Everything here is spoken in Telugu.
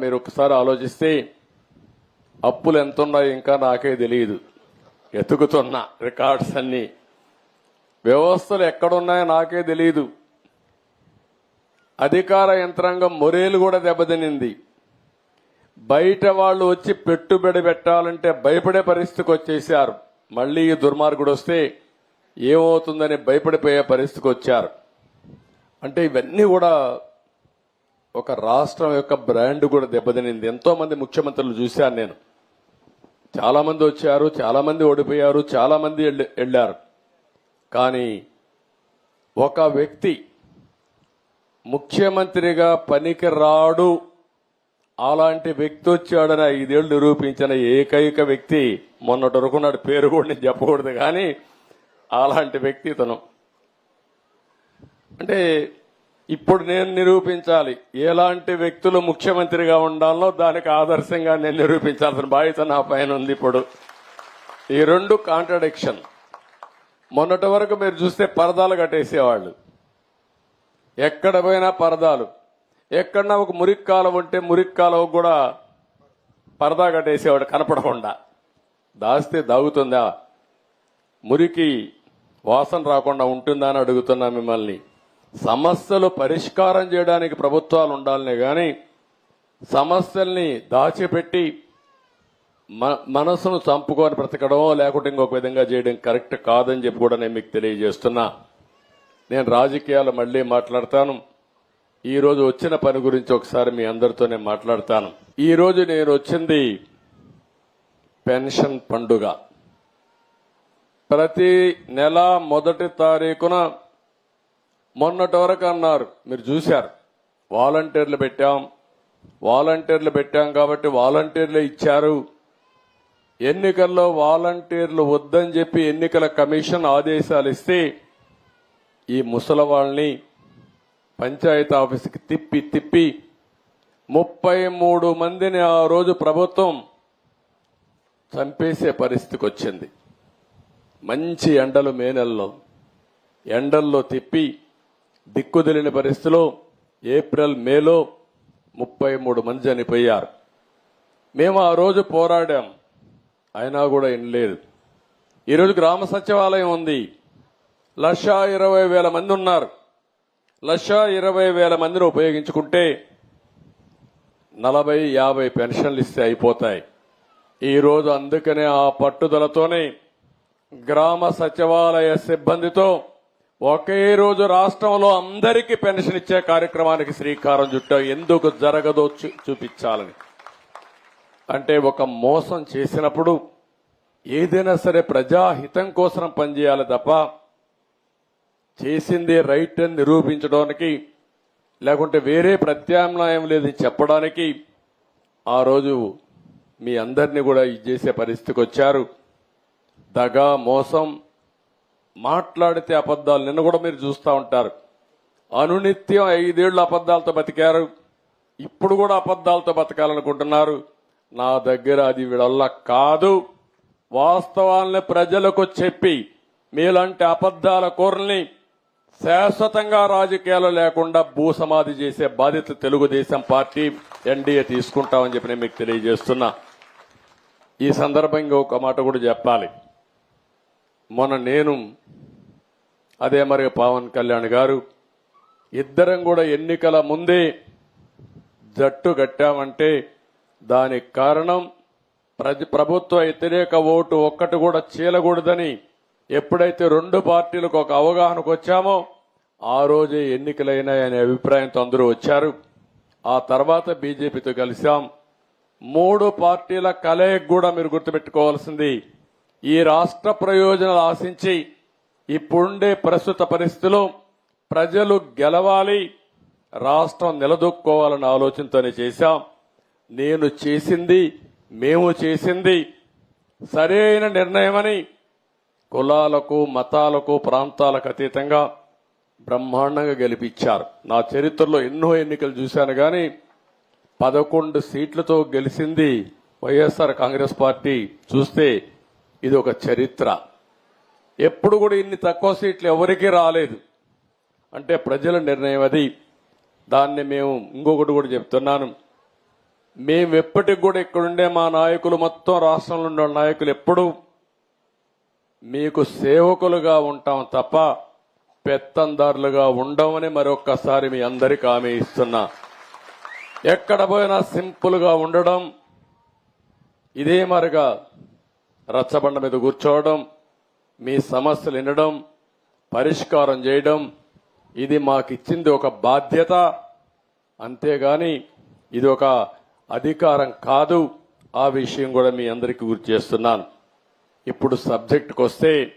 మీరు ఒకసారి ఆలోచిస్తే అప్పులు ఎంత ఉన్నాయో ఇంకా నాకే తెలియదు. ఎతుకుతున్నా రికార్డ్స్ అన్ని, వ్యవస్థలు ఎక్కడున్నాయో నాకే తెలియదు. అధికార యంత్రాంగం మొరేలు కూడా దెబ్బతినింది. బయట వాళ్ళు వచ్చి పెట్టుబడి పెట్టాలంటే భయపడే పరిస్థితికి వచ్చేసారు. మళ్లీ ఈ దుర్మార్గుడు వస్తే ఏమవుతుందని భయపడిపోయే పరిస్థితికి వచ్చారు. అంటే ఇవన్నీ కూడా ఒక రాష్ట్రం యొక్క బ్రాండ్ కూడా దెబ్బతినింది. ఎంతో మంది ముఖ్యమంత్రులు చూశాను నేను. చాలా మంది వచ్చారు, చాలా మంది ఓడిపోయారు, చాలా మంది వెళ్లారు. కానీ ఒక వ్యక్తి ముఖ్యమంత్రిగా పనికి రాడు, అలాంటి వ్యక్తి వచ్చాడని 5 ఏళ్లు నిరూపించిన ఏకైక వ్యక్తి మొన్నటి వరకు నాడు పేరు కూడా నేను చెప్పకూడదు, కానీ అలాంటి వ్యక్తి తను. అంటే ఇప్పుడు నేను నిరూపించాలి ఎలాంటి వ్యక్తులు ముఖ్యమంత్రిగా ఉండాలో, దానికి ఆదర్శంగా నేను నిరూపించాల్సిన బాధ్యత నా పైన ఉంది. ఇప్పుడు ఈ 2 కాంట్రడిక్షన్. మొన్నటి వరకు మీరు చూస్తే పరదాలు కట్టేసేవాళ్ళు, ఎక్కడ పోయినా పరదాలు. ఎక్కడన్నా ఒక మురికి కాలువ ఉంటే మురికి కాలువ కూడా పరదా కట్టేసేవాడు కనపడకుండా. దాస్తే దాగుతుందా, మురికి వాసన రాకుండా ఉంటుందా అని అడుగుతున్నా మిమ్మల్ని. సమస్యలు పరిష్కారం చేయడానికి ప్రభుత్వాలు ఉండాలనే గాని సమస్యల్ని దాచిపెట్టి మనసును చంపుకొని బ్రతకడం లేకుంటే ఇంకొక విధంగా చేయడం కరెక్ట్ కాదని చెప్పి కూడా నేను మీకు తెలియజేస్తున్నా. నేను రాజకీయాలు మళ్లీ మాట్లాడతాను. ఈ రోజు వచ్చిన పని గురించి ఒకసారి మీ అందరితో నేను మాట్లాడతాను. ఈ రోజు నేను వచ్చింది పెన్షన్ పండుగ. ప్రతి నెల మొదటి తారీఖున మొన్నటి వరకు అన్నారు, మీరు చూశారు, వాలంటీర్లు పెట్టాం కాబట్టి వాలంటీర్లు ఇచ్చారు. ఎన్నికల్లో వాలంటీర్లు వద్దని చెప్పి ఎన్నికల కమిషన్ ఆదేశాలు ఇస్తే ఈ ముసలవాళ్ళని పంచాయతీ ఆఫీసుకి తిప్పి 33 మందిని ఆ రోజు ప్రభుత్వం చంపేసే పరిస్థితికి వచ్చింది. మంచి ఎండలు, మే నెలలో ఎండల్లో తిప్పి దిక్కుదెలిని పరిస్థితిలో ఏప్రిల్ మేలో 33 మంది చనిపోయారు. మేము ఆ రోజు పోరాడాం, అయినా కూడా వినలేదు. ఈరోజు గ్రామ సచివాలయం ఉంది, 1,20,000 మంది ఉన్నారు. 1,20,000 మందిని ఉపయోగించుకుంటే 40-50 పెన్షన్లు ఇస్తే అయిపోతాయి. ఈరోజు అందుకనే ఆ పట్టుదలతోనే గ్రామ సచివాలయ సిబ్బందితో ఒకే రోజు రాష్ట్రంలో అందరికీ పెన్షన్ ఇచ్చే కార్యక్రమానికి శ్రీకారం చుట్టాం. ఎందుకు జరగదో చూపించాలని. అంటే ఒక మోసం చేసినప్పుడు ఏదైనా సరే ప్రజాహితం కోసం పనిచేయాలి తప్ప చేసిందే రైట్ అని నిరూపించడానికి లేకుంటే వేరే ప్రత్యామ్నాయం లేదని చెప్పడానికి ఆ రోజు మీ అందరినీ కూడా చేసే పరిస్థితికి వచ్చారు. దగా, మోసం, మాట్లాడితే అబద్దాలు. నిన్న కూడా మీరు చూస్తూ ఉంటారు, అనునిత్యం 5 ఏళ్లు అబద్దాలతో బతికారు. ఇప్పుడు కూడా అబద్దాలతో బతకాలనుకుంటున్నారు. నా దగ్గర అది వీళ్ళ కాదు. వాస్తవాల్ని ప్రజలకు చెప్పి మీలాంటి అబద్దాల కోరల్ని శాశ్వతంగా రాజకీయాలు లేకుండా భూసమాధి చేసే బాధ్యత తెలుగుదేశం పార్టీ, ఎన్డీఏ తీసుకుంటామని చెప్పి నేను మీకు తెలియజేస్తున్నా. ఈ సందర్భంగా ఒక మాట కూడా చెప్పాలి. మొన్న నేను అదే మరి పవన్ కళ్యాణ్ గారు ఇద్దరం కూడా ఎన్నికల ముందే జట్టు కట్టామంటే దానికి కారణం ప్రభుత్వ వ్యతిరేక ఓటు ఒక్కటి కూడా చీలకూడదని ఎప్పుడైతే 2 పార్టీలకు ఒక అవగాహనకు వచ్చామో ఆ రోజే ఎన్నికలైనాయనే అభిప్రాయంతో అందరూ వచ్చారు. ఆ తర్వాత బీజేపీతో కలిశాం. 3 పార్టీల కలయిక కూడా మీరు గుర్తుపెట్టుకోవాల్సింది, ఈ రాష్ట్ర ప్రయోజనాలు ఆశించి ఇప్పుడుండే ప్రస్తుత పరిస్థితిలో ప్రజలు గెలవాలి, రాష్ట్రం నిలదొక్కుకోవాలన్న ఆలోచనతోనే చేశాం. నేను చేసింది, మేము చేసింది సరైన నిర్ణయమని కులాలకు, మతాలకు, ప్రాంతాలకు అతీతంగా బ్రహ్మాండంగా గెలిపించారు. నా చరిత్రలో ఎన్నో ఎన్నికలు చూశాను, కానీ 11 సీట్లతో గెలిచింది వైఎస్ఆర్ కాంగ్రెస్ పార్టీ. చూస్తే ఇది ఒక చరిత్ర. ఎప్పుడు కూడా ఇన్ని తక్కువ సీట్లు ఎవరికీ రాలేదు. అంటే ప్రజల నిర్ణయం అది. దాన్ని మేము ఇంకొకటి కూడా చెప్తున్నాను, మేము ఎప్పటికి కూడా ఇక్కడుండే మా నాయకులు మొత్తం రాష్ట్రంలో ఉండే నాయకులు ఎప్పుడు మీకు సేవకులుగా ఉంటాం తప్ప పెత్తందారులుగా ఉండమని మరొక్కసారి మీ అందరికీ హామీ ఇస్తున్నా. ఎక్కడ పోయినా సింపుల్ గా ఉండడం, ఇదే మరిగా రచ్చబండ మీద కూర్చోవడం, మీ సమస్యలు వినడం, పరిష్కారం చేయడం, ఇది మాకిచ్చింది ఒక బాధ్యత, అంతేగాని ఇది ఒక అధికారం కాదు. ఆ విషయం కూడా మీ అందరికీ గుర్తు చేస్తున్నాను. ఇప్పుడు సబ్జెక్టుకు వస్తే